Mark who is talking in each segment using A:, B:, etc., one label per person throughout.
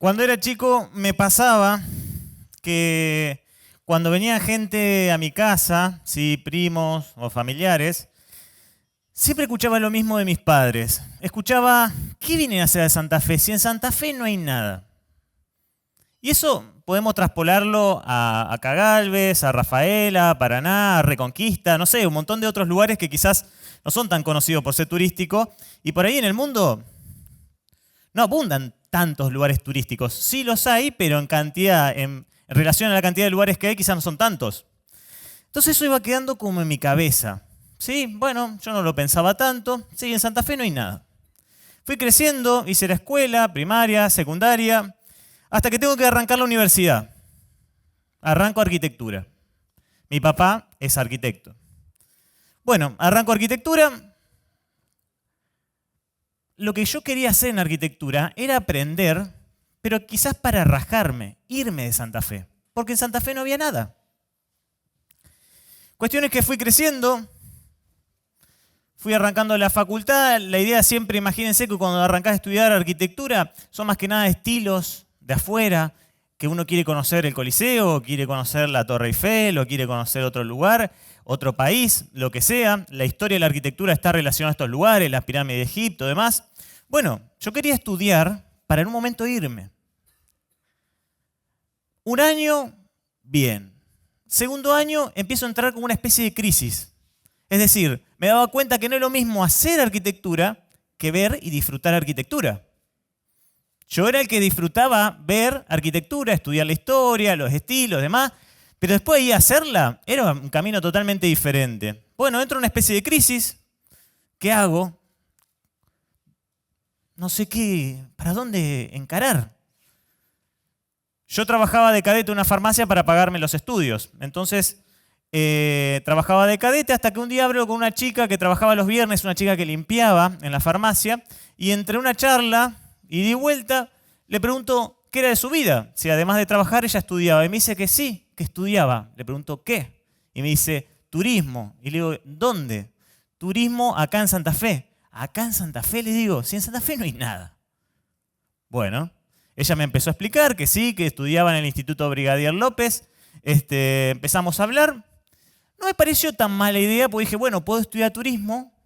A: Cuando era chico me pasaba que cuando venía gente a mi casa, sí, primos o familiares, siempre escuchaba lo mismo de mis padres. Escuchaba, ¿qué vienen a hacer a Santa Fe? Si en Santa Fe no hay nada. Y eso podemos traspolarlo a Cagalvez, a Rafaela, a Paraná, a Reconquista, no sé, un montón de otros lugares que quizás no son tan conocidos por ser turísticos. Y por ahí en el mundo no abundan tantos lugares turísticos. Sí los hay, pero en cantidad, en relación a la cantidad de lugares que hay, quizás no son tantos. Entonces eso iba quedando como en mi cabeza. Sí, bueno, yo no lo pensaba tanto. Sí, en Santa Fe no hay nada. Fui creciendo, hice la escuela, primaria, secundaria, hasta que tengo que arrancar la universidad. Arranco arquitectura. Mi papá es arquitecto. Bueno, arranco arquitectura. Lo que yo quería hacer en arquitectura era aprender, pero quizás para rajarme, irme de Santa Fe, porque en Santa Fe no había nada. Cuestión es que fui creciendo, fui arrancando la facultad. La idea siempre, imagínense que cuando arrancás a estudiar arquitectura, son más que nada estilos de afuera, que uno quiere conocer el Coliseo, o quiere conocer la Torre Eiffel, o quiere conocer otro lugar, otro país, lo que sea. La historia de la arquitectura está relacionada a estos lugares, las pirámides de Egipto, demás. Bueno, yo quería estudiar para en un momento irme. Un año, bien. Segundo año, empiezo a entrar como una especie de crisis. Es decir, me daba cuenta que no es lo mismo hacer arquitectura que ver y disfrutar arquitectura. Yo era el que disfrutaba ver arquitectura, estudiar la historia, los estilos, demás, pero después de ir a hacerla, era un camino totalmente diferente. Bueno, entro en una especie de crisis. ¿Qué hago? No sé qué, ¿para dónde encarar? Yo trabajaba de cadete en una farmacia para pagarme los estudios. Entonces, trabajaba de cadete hasta que un día hablo con una chica que trabajaba los viernes, una chica que limpiaba en la farmacia, y entre una charla y di vuelta, le pregunto qué era de su vida, si además de trabajar ella estudiaba. Y me dice que sí, que estudiaba. Le pregunto ¿qué? Y me dice turismo. Y le digo, ¿dónde? Turismo acá en Santa Fe. Acá en Santa Fe, le digo, si en Santa Fe no hay nada. Bueno, ella me empezó a explicar que sí, que estudiaba en el Instituto Brigadier López. Empezamos a hablar. No me pareció tan mala idea, porque dije, bueno, puedo estudiar turismo,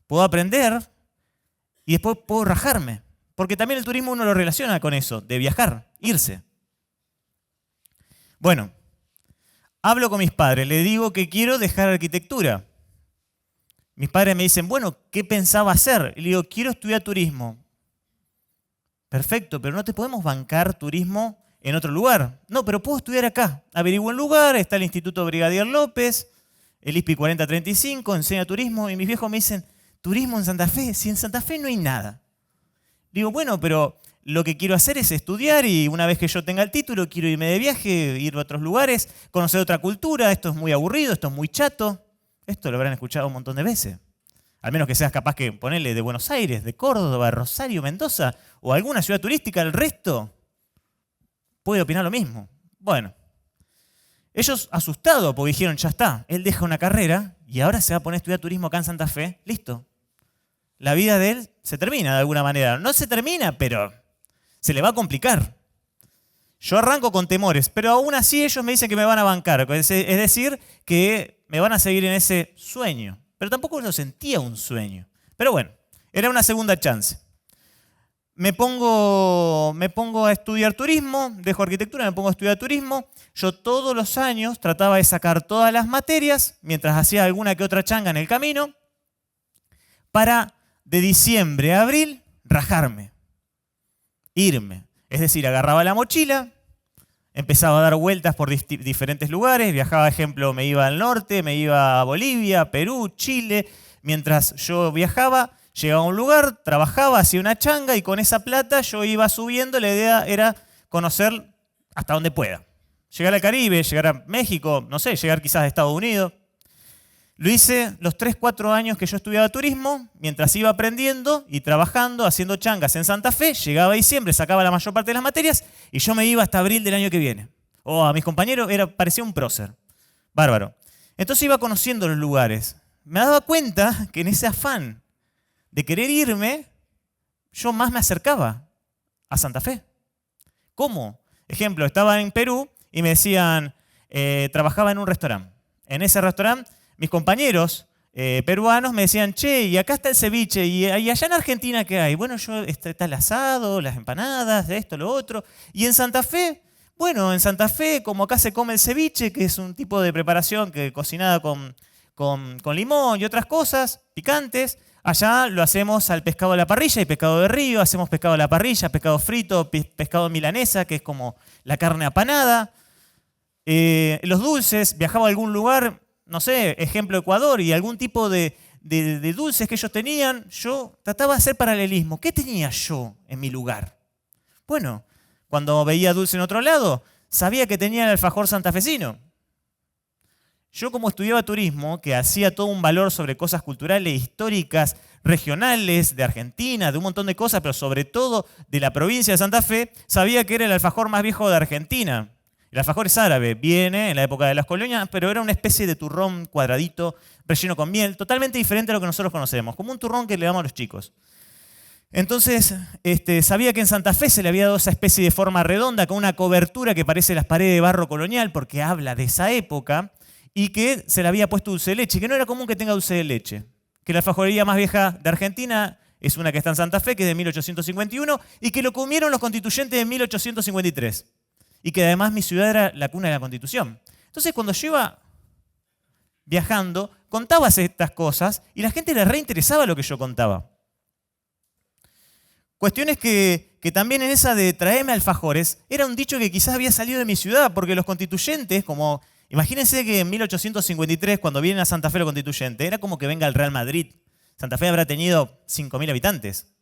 A: puedo aprender y después puedo rajarme. Porque también el turismo uno lo relaciona con eso, de viajar, irse. Bueno, hablo con mis padres, les digo que quiero dejar arquitectura. Mis padres me dicen, bueno, ¿qué pensaba hacer? Y le digo, quiero estudiar turismo. Perfecto, pero no te podemos bancar turismo en otro lugar. No, pero puedo estudiar acá. Averiguo un lugar, está el Instituto Brigadier López, el ISPI 4035, enseña turismo. Y mis viejos me dicen, ¿turismo en Santa Fe? Si en Santa Fe no hay nada. Digo, bueno, pero lo que quiero hacer es estudiar y una vez que yo tenga el título, quiero irme de viaje, ir a otros lugares, conocer otra cultura. Esto es muy aburrido, esto es muy chato. Esto lo habrán escuchado un montón de veces. Al menos que seas capaz que ponerle de Buenos Aires, de Córdoba, Rosario, Mendoza o alguna ciudad turística. El resto puede opinar lo mismo. Bueno, ellos asustados porque dijeron, ya está, él deja una carrera y ahora se va a poner a estudiar turismo acá en Santa Fe. Listo. La vida de él se termina de alguna manera. No se termina, pero se le va a complicar. Yo arranco con temores, pero aún así ellos me dicen que me van a bancar. Es decir, que me van a seguir en ese sueño. Pero tampoco lo sentía un sueño. Pero bueno, era una segunda chance. Me pongo a estudiar turismo, dejo arquitectura, me pongo a estudiar turismo. Yo todos los años trataba de sacar todas las materias, mientras hacía alguna que otra changa en el camino, para de diciembre a abril rajarme, irme. Es decir, agarraba la mochila, empezaba a dar vueltas por diferentes lugares, viajaba, ejemplo, me iba al norte, me iba a Bolivia, Perú, Chile. Mientras yo viajaba, llegaba a un lugar, trabajaba, hacía una changa y con esa plata yo iba subiendo. La idea era conocer hasta donde pueda. Llegar al Caribe, llegar a México, no sé, llegar quizás a Estados Unidos. Lo hice los 3, 4 años que yo estudiaba turismo, mientras iba aprendiendo y trabajando, haciendo changas en Santa Fe. Llegaba a diciembre, sacaba la mayor parte de las materias y yo me iba hasta abril del año que viene. A mis compañeros parecía un prócer. Bárbaro. Entonces iba conociendo los lugares. Me daba cuenta que en ese afán de querer irme, yo más me acercaba a Santa Fe. ¿Cómo? Ejemplo, estaba en Perú y me decían, trabajaba en un restaurante. En ese restaurante, mis compañeros peruanos me decían, che, y acá está el ceviche, y allá en Argentina, ¿qué hay? Bueno, está el asado, las empanadas, esto, lo otro. Y en Santa Fe, bueno, en Santa Fe, como acá se come el ceviche, que es un tipo de preparación que cocinada con limón y otras cosas picantes, allá lo hacemos al pescado a la parrilla y pescado de río, hacemos pescado a la parrilla, pescado frito, pescado milanesa, que es como la carne apanada. Los dulces, viajaba a algún lugar, no sé, ejemplo Ecuador, y algún tipo de dulces que ellos tenían, yo trataba de hacer paralelismo. ¿Qué tenía yo en mi lugar? Bueno, cuando veía dulce en otro lado, sabía que tenía el alfajor santafesino. Yo, como estudiaba turismo, que hacía todo un valor sobre cosas culturales, históricas, regionales, de Argentina, de un montón de cosas, pero sobre todo de la provincia de Santa Fe, sabía que era el alfajor más viejo de Argentina. El alfajor es árabe, viene en la época de las colonias, pero era una especie de turrón cuadradito, relleno con miel, totalmente diferente a lo que nosotros conocemos, como un turrón que le damos a los chicos. Entonces, sabía que en Santa Fe se le había dado esa especie de forma redonda, con una cobertura que parece las paredes de barro colonial, porque habla de esa época, y que se le había puesto dulce de leche, que no era común que tenga dulce de leche. Que la alfajorilla más vieja de Argentina es una que está en Santa Fe, que es de 1851, y que lo comieron los constituyentes de 1853. Y que además mi ciudad era la cuna de la Constitución. Entonces, cuando yo iba viajando, contaba estas cosas y la gente le reinteresaba lo que yo contaba. Cuestiones que también en esa de traerme alfajores, era un dicho que quizás había salido de mi ciudad, porque los constituyentes, como imagínense que en 1853, cuando vienen a Santa Fe los constituyentes, era como que venga el Real Madrid. Santa Fe habrá tenido 5.000 habitantes.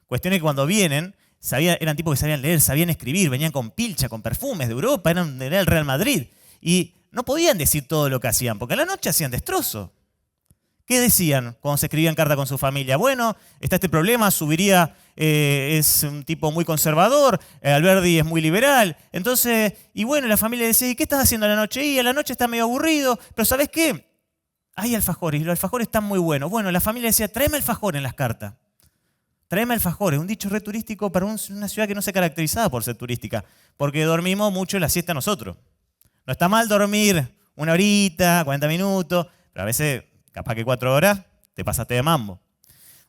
A: Cuestiones que cuando vienen, eran tipos que sabían leer, sabían escribir, venían con pilcha, con perfumes de Europa, era el Real Madrid. Y no podían decir todo lo que hacían, porque a la noche hacían destrozo. ¿Qué decían cuando se escribían carta con su familia? Bueno, está este problema, subiría, es un tipo muy conservador, Alberdi es muy liberal. Entonces, y bueno, la familia decía, ¿y qué estás haciendo a la noche? Y a la noche está medio aburrido, pero ¿sabes qué? Hay alfajores, y los alfajores están muy buenos. Bueno, la familia decía, tráeme alfajor en las cartas. Tráeme alfajores, un dicho re turístico para una ciudad que no se caracterizaba por ser turística, porque dormimos mucho la siesta nosotros. No está mal dormir una horita, 40 minutos, pero a veces, capaz que 4 horas, te pasaste de mambo.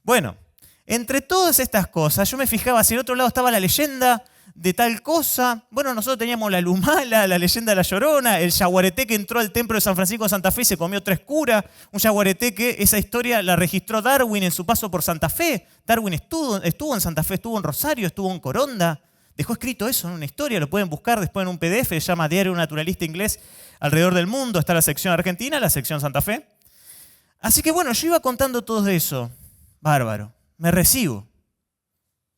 A: Bueno, entre todas estas cosas, yo me fijaba si al otro lado estaba la leyenda de tal cosa. Bueno, nosotros teníamos la Lumala, la leyenda de la Llorona, el yaguareté que entró al templo de San Francisco de Santa Fe y se comió 3 curas. Un yaguareté que esa historia la registró Darwin en su paso por Santa Fe. Darwin estuvo en Santa Fe, estuvo en Rosario, estuvo en Coronda. Dejó escrito eso en una historia, lo pueden buscar después en un PDF, se llama Diario Naturalista Inglés alrededor del mundo. Está la sección Argentina, la sección Santa Fe. Así que bueno, yo iba contando todo eso. Bárbaro. Me recibo.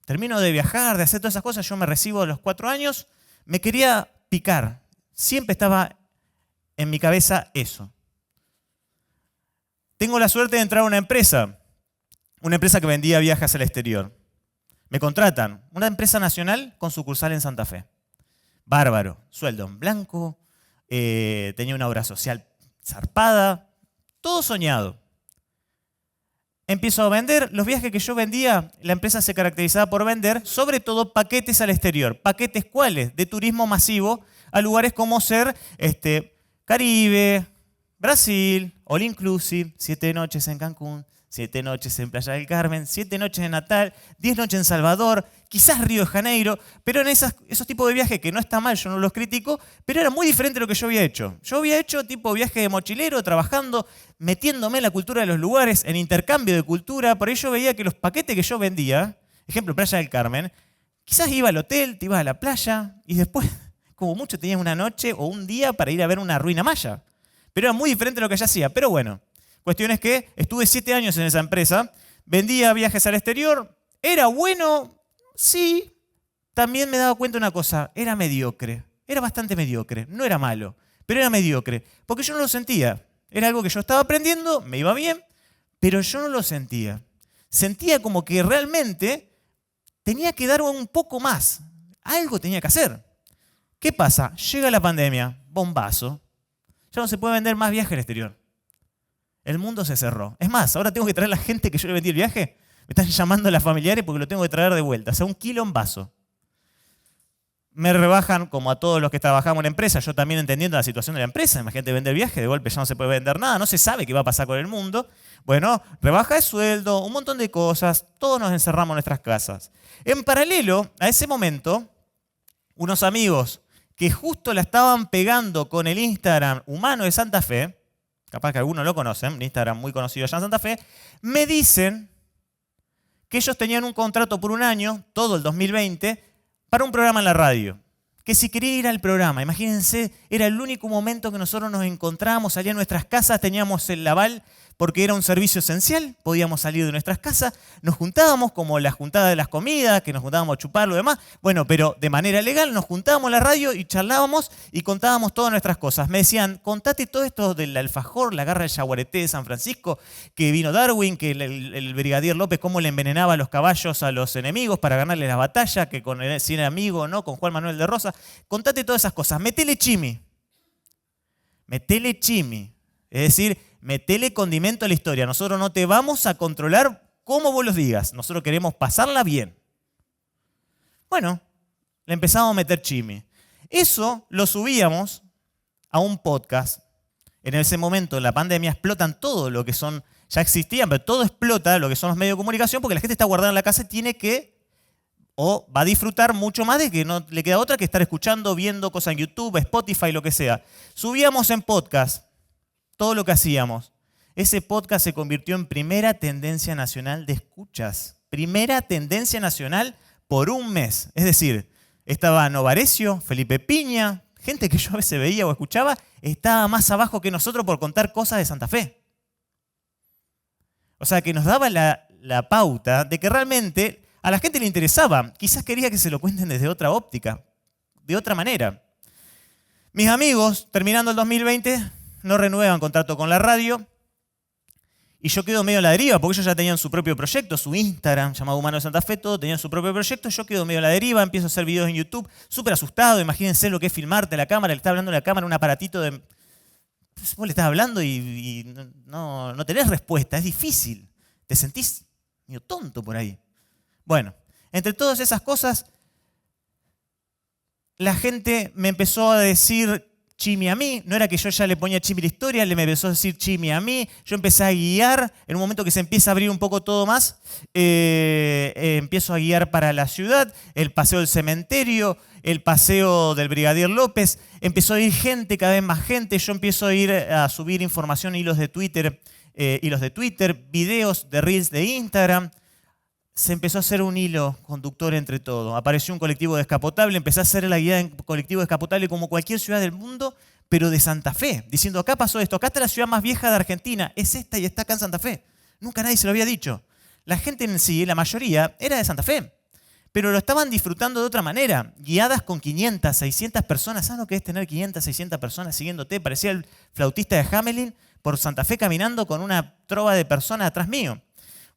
A: Termino de viajar, de hacer todas esas cosas, yo me recibo a los 4 años. Me quería picar. Siempre estaba en mi cabeza eso. Tengo la suerte de entrar a una empresa que vendía viajes al exterior. Me contratan, una empresa nacional con sucursal en Santa Fe. Bárbaro, sueldo en blanco, tenía una obra social zarpada, todo soñado. Empiezo a vender. Los viajes que yo vendía, la empresa se caracterizaba por vender, sobre todo paquetes al exterior. ¿Paquetes cuáles? De turismo masivo a lugares como ser Caribe, Brasil, All Inclusive, 7 noches en Cancún, 7 noches en Playa del Carmen, 7 noches en Natal, 10 noches en Salvador, quizás Río de Janeiro, pero en esos tipos de viajes que no está mal, yo no los critico, pero era muy diferente de lo que yo había hecho. Yo había hecho tipo viaje de mochilero, trabajando, metiéndome en la cultura de los lugares, en intercambio de cultura, por ello veía que los paquetes que yo vendía, ejemplo Playa del Carmen, quizás iba al hotel, te ibas a la playa y después, como mucho, tenías una noche o un día para ir a ver una ruina maya. Pero era muy diferente de lo que yo hacía, pero bueno. Cuestión es que estuve 7 años en esa empresa, vendía viajes al exterior, era bueno, sí, también me daba cuenta de una cosa, era mediocre, era bastante mediocre, no era malo, pero era mediocre, porque yo no lo sentía, era algo que yo estaba aprendiendo, me iba bien, pero yo no lo sentía. Sentía como que realmente tenía que dar un poco más, algo tenía que hacer. ¿Qué pasa? Llega la pandemia, bombazo, ya no se puede vender más viajes al exterior. El mundo se cerró. Es más, ahora tengo que traer a la gente que yo le vendí el viaje. Me están llamando a las familiares porque lo tengo que traer de vuelta. O sea, 1 kilo en vaso. Me rebajan como a todos los que trabajamos en la empresa, yo también entendiendo la situación de la empresa. Imagínate vender viaje, de golpe ya no se puede vender nada, no se sabe qué va a pasar con el mundo. Bueno, rebaja de sueldo, un montón de cosas, todos nos encerramos en nuestras casas. En paralelo a ese momento, unos amigos que justo la estaban pegando con el Instagram humano de Santa Fe, capaz que algunos lo conocen, un Instagram muy conocido allá en Santa Fe, me dicen que ellos tenían un contrato por un año, todo el 2020, para un programa en la radio. Que si quería ir al programa, imagínense, era el único momento que nosotros nos encontrábamos, salíamos de nuestras casas, teníamos el aval porque era un servicio esencial, podíamos salir de nuestras casas, nos juntábamos como las juntadas de las comidas, que nos juntábamos a chupar lo demás, bueno, pero de manera legal nos juntábamos en la radio y charlábamos y contábamos todas nuestras cosas. Me decían, contate todo esto del alfajor, la garra del yaguareté de San Francisco, que vino Darwin, que el brigadier López, cómo le envenenaba los caballos a los enemigos para ganarle la batalla, que con si era amigo o no, con Juan Manuel de Rosa. Contate todas esas cosas, metele chimi. Metele chimi. Es decir, metele condimento a la historia. Nosotros no te vamos a controlar como vos los digas. Nosotros queremos pasarla bien. Bueno, le empezamos a meter chimi. Eso lo subíamos a un podcast. En ese momento, en la pandemia, explotan todo lo que son, ya existían, pero todo explota lo que son los medios de comunicación porque la gente está guardada en la casa y tiene que, o va a disfrutar mucho más de que no le queda otra que estar escuchando, viendo cosas en YouTube, Spotify, lo que sea. Subíamos en podcast todo lo que hacíamos. Ese podcast se convirtió en primera tendencia nacional de escuchas. Primera tendencia nacional por un mes. Es decir, estaba Novarecio, Felipe Piña, gente que yo a veces veía o escuchaba, estaba más abajo que nosotros por contar cosas de Santa Fe. O sea, que nos daba la pauta de que realmente a la gente le interesaba. Quizás quería que se lo cuenten desde otra óptica, de otra manera. Mis amigos, terminando el 2020, no renuevan contrato con la radio y yo quedo medio a la deriva porque ellos ya tenían su propio proyecto, su Instagram llamado Humano de Santa Fe, todos tenían su propio proyecto. Yo quedo medio a la deriva, empiezo a hacer videos en YouTube, súper asustado. Imagínense lo que es filmarte a la cámara, le está hablando a la cámara un aparatito de... Vos le estás hablando y no tenés respuesta, es difícil. Te sentís medio tonto por ahí. Bueno, entre todas esas cosas, la gente me empezó a decir chimi a mí. No era que yo ya le ponía chimi a la historia, le me empezó a decir chimi a mí. Yo empecé a guiar. En un momento que se empieza a abrir un poco todo más, empiezo a guiar para la ciudad, el paseo del cementerio, el paseo del brigadier López. Empezó a ir gente, cada vez más gente. Yo empiezo a ir a subir información, hilos de Twitter, videos de Reels de Instagram. Se empezó a hacer un hilo conductor entre todo. Apareció un colectivo descapotable, empecé a hacer la guía en colectivo descapotable como cualquier ciudad del mundo, pero de Santa Fe, diciendo acá pasó esto, acá está la ciudad más vieja de Argentina, es esta y está acá en Santa Fe. Nunca nadie se lo había dicho. La gente en sí, la mayoría, era de Santa Fe, pero lo estaban disfrutando de otra manera, guiadas con 500, 600 personas. ¿Sabes lo que es tener 500, 600 personas siguiéndote? Parecía el flautista de Hamelin por Santa Fe caminando con una trova de personas atrás mío.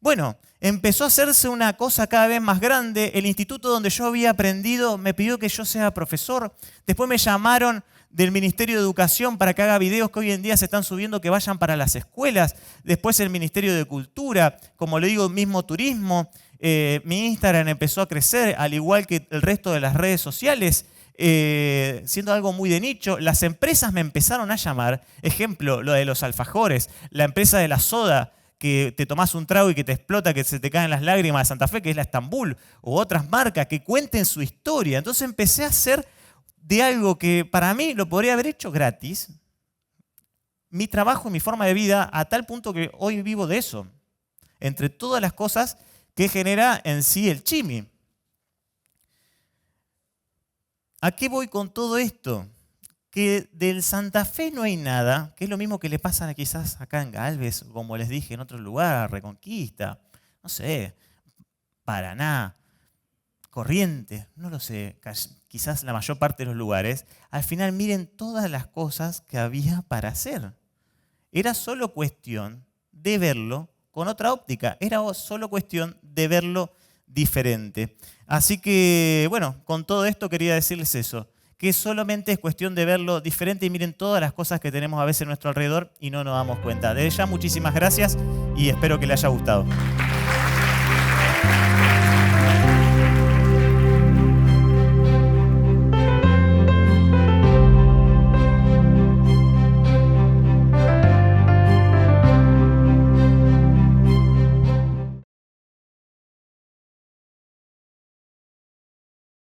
A: Bueno, empezó a hacerse una cosa cada vez más grande. El instituto donde yo había aprendido me pidió que yo sea profesor. Después me llamaron del Ministerio de Educación para que haga videos que hoy en día se están subiendo que vayan para las escuelas. Después el Ministerio de Cultura, como le digo, mismo turismo. Mi Instagram empezó a crecer, al igual que el resto de las redes sociales, siendo algo muy de nicho. Las empresas me empezaron a llamar. Ejemplo, lo de los alfajores, la empresa de la soda, que te tomás un trago y que te explota, que se te caen las lágrimas de Santa Fe, que es la Estambul, o otras marcas que cuenten su historia. Entonces empecé a hacer de algo que para mí lo podría haber hecho gratis, mi trabajo y mi forma de vida, a tal punto que hoy vivo de eso, entre todas las cosas que genera en sí el chimi. ¿A qué voy con todo esto? Que del Santa Fe no hay nada, que es lo mismo que le pasa quizás acá en Galvez, como les dije, en otro lugar, Reconquista, no sé, Paraná, Corrientes, no lo sé, quizás la mayor parte de los lugares. Al final miren todas las cosas que había para hacer. Era solo cuestión de verlo con otra óptica, era solo cuestión de verlo diferente. Así que, bueno, con todo esto quería decirles eso, que solamente es cuestión de verlo diferente y miren todas las cosas que tenemos a veces a nuestro alrededor y no nos damos cuenta. Desde ya, muchísimas gracias y espero que les haya gustado.